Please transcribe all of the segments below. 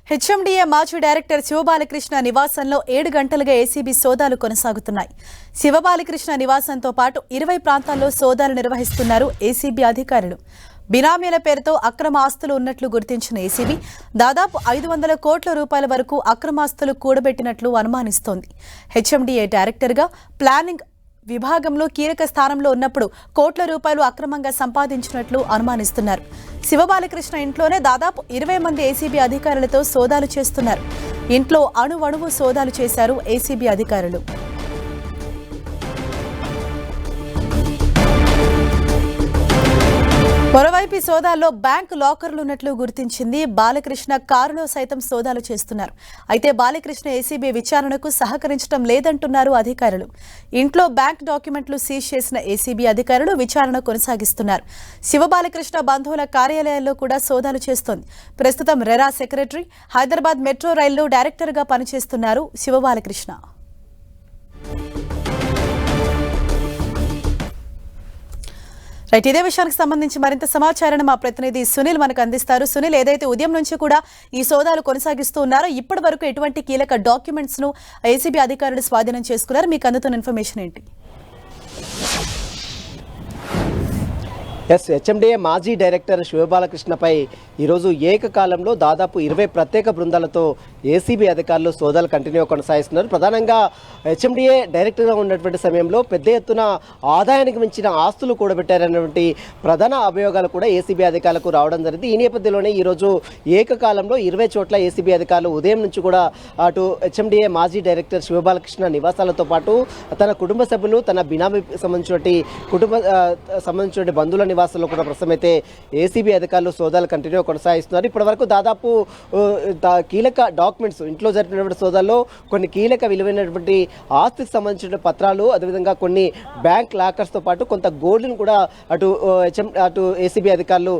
HMDA మాజీ director Shiva Balakrishna నివాసంలో 7 గంటలుగా ACB సోదాలు కొనసాగుతున్నాయి. శివబాలకృష్ణ నివాసంతో పాటు 20 ప్రాంతాల్లో సోదాలు నిర్వహిస్తున్నారు ఏసీబీ అధికారులు. బినామీల పేరుతో అక్రమ ఆస్తులు ఉన్నట్లు గుర్తించిన ఏసీబీ దాదాపు 500 కోట్ల రూపాయల వరకు అక్రమాస్తులు కూడబెట్టినట్లు అనుమానిస్తోంది. హెచ్ఎండిఏ డైరెక్టర్గా ప్లానింగ్ విభాగంలో కీలక స్థానంలో ఉన్నప్పుడు కోట్ల రూపాయలు అక్రమంగా సంపాదించినట్లు అనుమానిస్తున్నారు. శివబాలకృష్ణ ఇంట్లోనే దాదాపు 20 మంది ఏసీబీ అధికారులతో సోదాలు చేస్తున్నారు. ఇంట్లో అణువణువు సోదాలు చేశారు ఏసీబీ అధికారులు. మరోవైపు సోదాల్లో బ్యాంకు లాకర్లు ఉన్నట్లు గుర్తించింది. బాలకృష్ణ కారులో సైతం సోదాలు చేస్తున్నారు. అయితే బాలకృష్ణ ఏసీబీ విచారణకు సహకరించడం లేదంటున్నారు అధికారులు. ఇంట్లో బ్యాంక్ డాక్యుమెంట్లు సీజ్ చేసిన ఏసీబీ అధికారులు విచారణ కొనసాగిస్తున్నారు. శివబాలకృష్ణ బంధువుల కార్యాలయాల్లో కూడా సోదాలు చేస్తోంది. ప్రస్తుతం రెరా సెక్రటరీ, హైదరాబాద్ మెట్రో రైల్లో డైరెక్టర్గా పనిచేస్తున్నారు శివబాలకృష్ణ. రైట్, ఇదే విషయానికి సంబంధించి మరింత సమాచారాన్ని మా ప్రతినిధి సునీల్ మనకు అందిస్తారు. సునీల్, ఏదైతే ఉదయం నుంచి కూడా ఈ సోదాలు కొనసాగిస్తూ ఉన్నారో ఇప్పటి వరకు ఎటువంటి కీలక డాక్యుమెంట్స్ ను ఏసీబీ అధికారులు స్వాధీనం చేసుకున్నారు? మీకు అందుతున్న ఇన్ఫర్మేషన్ ఏంటి? హెచ్ఎండిఏ మాజీ డైరెక్టర్ శివబాలకృష్ణపై ఈరోజు ఏకకాలంలో దాదాపు 20 ప్రత్యేక బృందాలతో ఏసీబీ అధికారులు సోదాలు కంటిన్యూ కొనసాగిస్తున్నారు. ప్రధానంగా హెచ్ఎండిఏ డైరెక్టర్గా ఉన్నటువంటి సమయంలో పెద్ద ఎత్తున ఆదాయానికి మించిన ఆస్తులు కూడబెట్టారనేటువంటి ప్రధాన అభియోగాలు కూడా ఏసీబీ అధికారులకు రావడం జరిగింది. ఈ నేపథ్యంలోనే ఈరోజు ఏకకాలంలో 20 చోట్ల ఏసీబీ అధికారులు ఉదయం నుంచి కూడా అటు హెచ్ఎండిఏ మాజీ డైరెక్టర్ శివబాలకృష్ణ నివాసాలతో పాటు తన కుటుంబ సభ్యులు, తన బినామీకి సంబంధించిన బంధువుల నివాసాల్లో కూడా ప్రస్తుతం అయితే ఏసీబీ అధికారులు సోదాలు కంటిన్యూ కొనసాగిస్తున్నారు. ఇప్పటివరకు దాదాపు కీలక డాక్యుమెంట్స్ ఇంట్లో జరిపినటువంటి సోదాల్లో కొన్ని కీలక విలువైనటువంటి ఆస్తికి సంబంధించిన పత్రాలు, అదేవిధంగా కొన్ని బ్యాంక్ లాకర్స్తో పాటు కొంత గోల్డ్ను కూడా అటు ఏసీబీ అధికారులు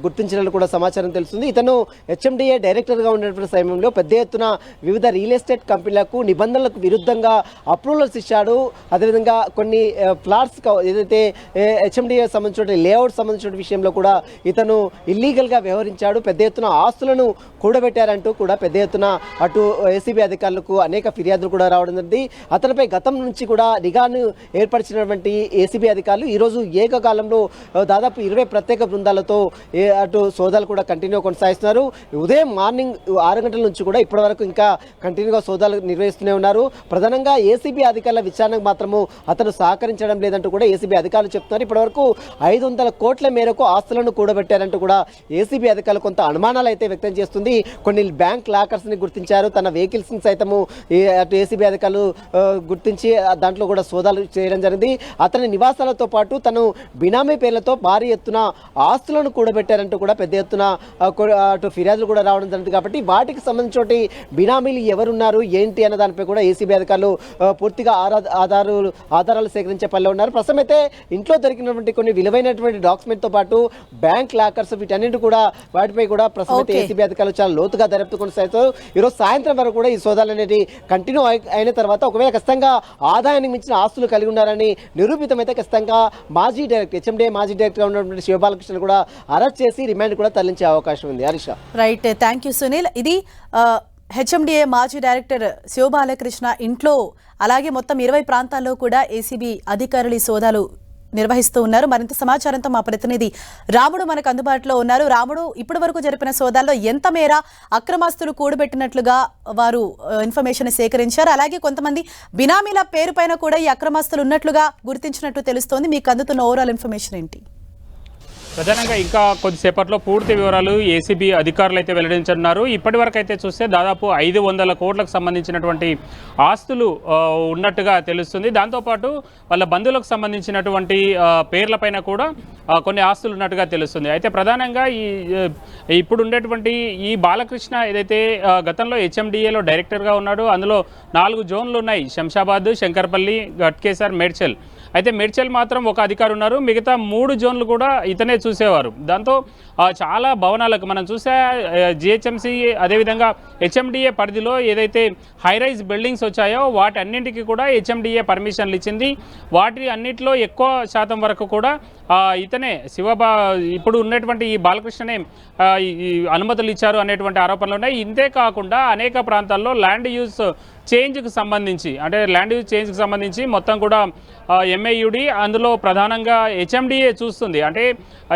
గుర్తించినట్లు కూడా సమాచారం తెలుస్తుంది. ఇతను హెచ్ఎండిఏ డైరెక్టర్గా ఉన్నటువంటి సమయంలో పెద్ద ఎత్తున వివిధ రియల్ ఎస్టేట్ కంపెనీలకు నిబంధనలకు విరుద్ధంగా అప్రూవల్స్ ఇచ్చాడు. అదేవిధంగా కొన్ని ప్లాట్స్ ఏదైతే హెచ్ఎండిఏ సంబంధించిన లేఅవుట్ సంబంధించిన విషయంలో కూడా ఇతను ఇల్లీగల్గా వ్యవహరించాడు. పెద్ద ఎత్తున ఆస్తులను కూడబెట్టారంటూ కూడా పెద్ద ఎత్తున అటు ఏసీబీ అధికారులకు అనేక ఫిర్యాదులు కూడా రావడం జరిగింది. అతనిపై గతం నుంచి కూడా నిఘాను ఏర్పరిచినటువంటి ఏసీబీ అధికారులు ఈరోజు ఏకకాలంలో దాదాపు 20 ప్రత్యేక బృందాలతో అటు సోదాలు కూడా కంటిన్యూ కొనసాగిస్తున్నారు. ఉదయం మార్నింగ్ 6 గంటల నుంచి కూడా ఇప్పటి వరకు ఇంకా కంటిన్యూగా సోదాలు నిర్వహిస్తూనే ఉన్నారు. ప్రధానంగా ఏసీబీ అధికారుల విచారణకు మాత్రము అతను సహకరించడం లేదంటూ కూడా ఏసీబీ అధికారులు చెప్తున్నారు. ఇప్పటివరకు 500 కోట్ల మేరకు ఆస్తులను కూడబెట్టారంటూ కూడా ఏసీబీ అధికారులు కొంత అనుమానాలు అయితే వ్యక్తం చేస్తుంది. కొన్ని బ్యాంక్ లాకర్స్ ని గుర్తించారు. తన వెహికల్స్ ని సైతము అటు ఏసీబీ అధికారులు గుర్తించి దాంట్లో కూడా సోదాలు చేయడం జరిగింది. అతని నివాసాలతో పాటు తను బినామీ పేర్లతో భారీ ఎత్తున ఆస్తులను కూడబెట్టారంటూ కూడా పెద్ద ఎత్తున అటు ఫిర్యాదులు కూడా రావడం జరిగింది. కాబట్టి వాటికి సంబంధించి బినామీలు ఎవరున్నారు ఏంటి అన్న దానిపై కూడా ఏసీబీ అధికారులు పూర్తిగా ఆధారాలు సేకరించే పనిలో ఉన్నారు. ప్రస్తుతం అయితే ఇంట్లో దొరికినటువంటి కొన్ని విలువైనటువంటి డాక్యుమెంట్ తో పాటు బ్యాంక్ లాకర్స్ వీటన్నింటి కూడా వాటిపై కూడా ప్రస్తుతం ఏసీబీ అధికారులు చాలా లోతుగా దర్యాప్తు కొనసాగుతారు. ఈరోజు సాయంత్రం వరకు కూడా ఈ సోదాలు అనేది కంటిన్యూ అయిన తర్వాత ఒకవేళ ఖచ్చితంగా ఆదాయానికి మించిన ఆస్తులు కలిగి ఉన్నారని నిరూపితమైతే ఖచ్చితంగా హెచ్ఎండిఏ మాజీ డైరెక్టర్గా ఉన్నటువంటి శివబాలకృష్ణ కూడా అరెస్ట్ చేసి రిమాండ్ కూడా తరలించే అవకాశం ఉంది. Harisha, right, thank you Sunil. ఇది హెచ్ఎండిఏ మాజీ డైరెక్టర్ శివబాలకృష్ణ ఇంట్లో అలాగే మొత్తం 20 ప్రాంతాల్లో కూడా ఏసీబీ అధికారులు ఈ సోదాలు నిర్వహిస్తూ ఉన్నారు. మరింత సమాచారంతో మా ప్రతినిధి రాముడు మనకు అందుబాటులో ఉన్నారు. రాముడు, ఇప్పటి వరకు జరిపిన సోదాల్లో ఎంత మేర అక్రమాస్తులు కూడబెట్టినట్లుగా వారు ఇన్ఫర్మేషన్ సేకరించారు? అలాగే కొంతమంది బినామీల పేరు పైన కూడా ఈ అక్రమాస్తులు ఉన్నట్లుగా గుర్తించినట్టు తెలుస్తోంది. మీకు అందుతున్న ఓవరాల్ ఇన్ఫర్మేషన్ ఏంటి? ప్రధానంగా ఇంకా కొద్దిసేపట్లో పూర్తి వివరాలు ఏసీబీ అధికారులు అయితే వెల్లడించనున్నారు. ఇప్పటి వరకు అయితే చూస్తే దాదాపు 500 కోట్లకు సంబంధించినటువంటి ఆస్తులు ఉన్నట్టుగా తెలుస్తుంది. దాంతోపాటు వాళ్ళ బంధువులకు సంబంధించినటువంటి పేర్లపైన కూడా కొన్ని ఆస్తులు ఉన్నట్టుగా తెలుస్తుంది. అయితే ప్రధానంగా ఇప్పుడు ఉండేటువంటి ఈ బాలకృష్ణ ఏదైతే గతంలో హెచ్ఎండిఏలో డైరెక్టర్గా ఉన్నాడో అందులో 4 జోన్లు ఉన్నాయి: శంషాబాద్, శంకర్పల్లి, ఘట్కేసర్, మేడ్చల్. అయితే మేడ్చల్ మాత్రం ఒక అధికారి ఉన్నారు, మిగతా 3 జోన్లు కూడా ఇతనే చూసేవారు. దాంతో చాలా భవనాలకు మనం చూసే జిహెచ్ఎంసీ అదేవిధంగా హెచ్ఎండిఏ పరిధిలో ఏదైతే హైరైజ్ బిల్డింగ్స్ వచ్చాయో వాటి అన్నింటికి కూడా హెచ్ఎండిఏ పర్మిషన్లు ఇచ్చింది. వాటి అన్నింటిలో ఎక్కువ శాతం వరకు కూడా ఇతనే ఇప్పుడు ఉన్నటువంటి ఈ బాలకృష్ణనే ఈ అనుమతులు ఇచ్చారు అనేటువంటి ఆరోపణలు ఉన్నాయి. ఇంతే కాకుండా అనేక ప్రాంతాల్లో ల్యాండ్ యూజ్ చేంజ్కి సంబంధించి మొత్తం కూడా ఎంఏయుడి అందులో ప్రధానంగా హెచ్ఎండిఏ చూస్తుంది. అంటే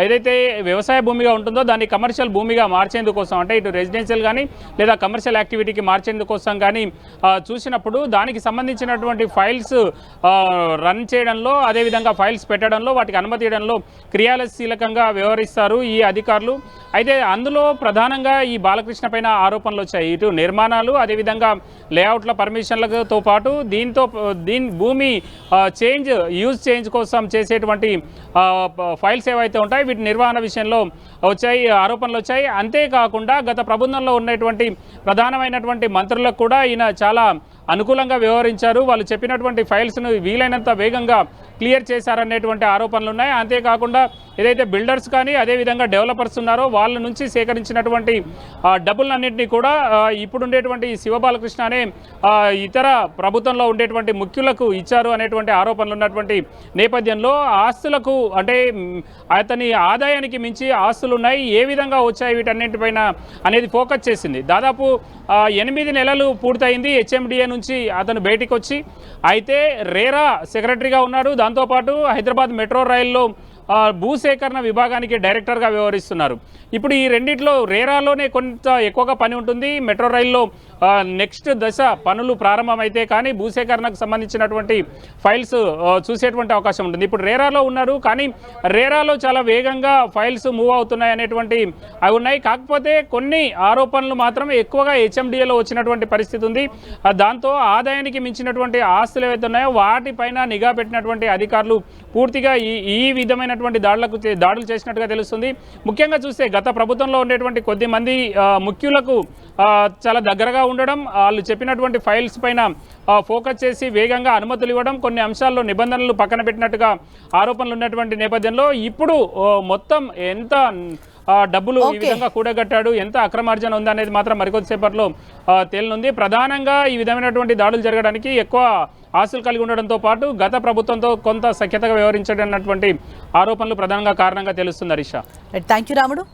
ఏదైతే వ్యవసాయ భూమిగా ఉంటుందో దాన్ని కమర్షియల్ భూమిగా మార్చేందుకోసం, అంటే ఇటు రెసిడెన్షియల్ కానీ లేదా కమర్షియల్ యాక్టివిటీకి మార్చేందుకోసం కానీ చూసినప్పుడు దానికి సంబంధించినటువంటి ఫైల్స్ రన్ చేయడంలో, అదేవిధంగా ఫైల్స్ పెట్టడంలో, వాటికి అనుమతి ఇవ్వడంలో క్రియాశీలకంగా వ్యవహరిస్తారు ఈ అధికారులు. అయితే అందులో ప్రధానంగా ఈ బాలకృష్ణ పైన ఆరోపణలు వచ్చాయి. ఇటు నిర్మాణాలు, అదేవిధంగా లేఅవుట్ల పర్మిషన్లతో పాటు దీని భూమి యూజ్ చేంజ్ కోసం చేసేటువంటి ఫైల్స్ ఏవైతే ఉంటాయి వీటి నిర్వహణ విషయంలో ఆరోపణలు వచ్చాయి. అంతేకాకుండా గత ప్రభుత్వంలో ఉన్నటువంటి ప్రధానమైనటువంటి మంత్రులకు కూడా ఈయన చాలా అనుకూలంగా వ్యవహరించారు. వాళ్ళు చెప్పినటువంటి ఫైల్స్ను వీలైనంత వేగంగా క్లియర్ చేశారనేటువంటి ఆరోపణలు ఉన్నాయి. అంతేకాకుండా ఏదైతే బిల్డర్స్ కానీ అదేవిధంగా డెవలపర్స్ ఉన్నారో వాళ్ళ నుంచి సేకరించినటువంటి డబ్బులన్నింటినీ కూడా ఇప్పుడు ఉండేటువంటి శివబాలకృష్ణ అనే ఇతర ప్రభుత్వంలో ఉండేటువంటి ముఖ్యులకు ఇచ్చారు అనేటువంటి ఆరోపణలు ఉన్నటువంటి నేపథ్యంలో ఆస్తులకు, అంటే అతని ఆదాయానికి మించి ఆస్తులు ఉన్నాయి, ఏ విధంగా వచ్చాయి వీటన్నింటిపైన అనేది ఫోకస్ చేసింది. దాదాపు 8 నెలలు పూర్తయింది హెచ్ఎండిఏ నుంచి అతను బయటికి వచ్చి. అయితే రేరా సెక్రటరీగా ఉన్నాడు. దాంతోపాటు హైదరాబాద్ మెట్రో రైల్లో భూసేకరణ విభాగానికి డైరెక్టర్గా వ్యవహరిస్తున్నారు. ఇప్పుడు ఈ రెండిట్లో రేరాలోనే కొంత ఎక్కువగా పని ఉంటుంది. మెట్రో రైల్లో నెక్స్ట్ దశ పనులు ప్రారంభమైతే కానీ భూసేకరణకు సంబంధించినటువంటి ఫైల్స్ చూసేటువంటి అవకాశం ఉంటుంది. ఇప్పుడు రేరాలో ఉన్నారు, కానీ రేరాలో చాలా వేగంగా ఫైల్స్ మూవ్ అవుతున్నాయి అనేటువంటి అవి ఉన్నాయి. కాకపోతే కొన్ని ఆరోపణలు మాత్రం ఎక్కువగా హెచ్ఎండిఏలో వచ్చినటువంటి పరిస్థితి ఉంది. దాంతో ఆదాయానికి మించినటువంటి ఆస్తులు ఏవైతే ఉన్నాయో వాటిపైన నిఘా పెట్టినటువంటి అధికారులు పూర్తిగా ఈ విధమైనటువంటి దాడులు చేసినట్టుగా తెలుస్తుంది. ముఖ్యంగా చూస్తే గత ప్రభుత్వంలో ఉండేటువంటి కొద్దిమంది ముఖ్యులకు చాలా దగ్గరగా ఉండడం, వాళ్ళు చెప్పినటువంటి ఫైల్స్ పైన ఫోకస్ చేసి వేగంగా అనుమతులు ఇవ్వడం, కొన్ని అంశాల్లో నిబంధనలు పక్కన పెట్టినట్టుగా ఆరోపణలు ఉన్నటువంటి నేపథ్యంలో ఇప్పుడు మొత్తం ఎంత డబ్బులు ఈ విధంగా కూడగట్టాడు, ఎంత అక్రమార్జన ఉంది అనేది మాత్రం మరికొద్దిసేపట్లో తేలనుంది. ప్రధానంగా ఈ విధమైనటువంటి దాడులు జరగడానికి ఎక్కువ ఆస్తులు కలిగి ఉండడంతో పాటు గత ప్రభుత్వంతో కొంత సఖ్యతగా వ్యవహరించడం అన్నటువంటి ఆరోపణలు ప్రధానంగా కారణంగా తెలుస్తుంది. హరీష, థ్యాంక్ యూ రాముడు.